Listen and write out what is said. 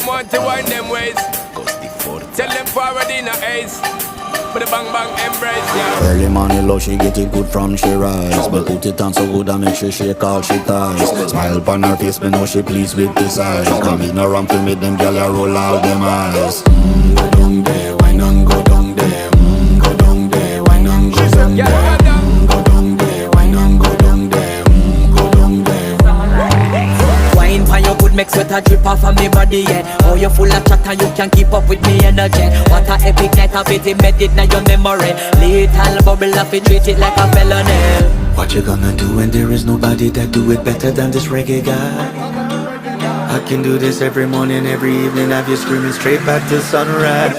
want to wind them ways. Tell them forward in a ace. But the bang bang embrace, yeah. Early morning love, she get it good from she rise. But put it on so good I make she shake all she ties. Smile upon her face, but know she pleased with this eyes. Come in around to make them gyal a roll out them eyes. Go down there, wine and go down there. Go down there, wine and go down there. Go down there, wine and go down there. Go down there. Wine for your good make sweat a drip off of me body, yeah. Oh, you full of chatter, you can keep up with me energy. What a epic night of it, embedded in your memory. Little bubble of it, treat it like a felony. What you gonna do when there is nobody that do it better than this reggae guy? I can do this every morning, every evening, have you screaming straight back to sunrise.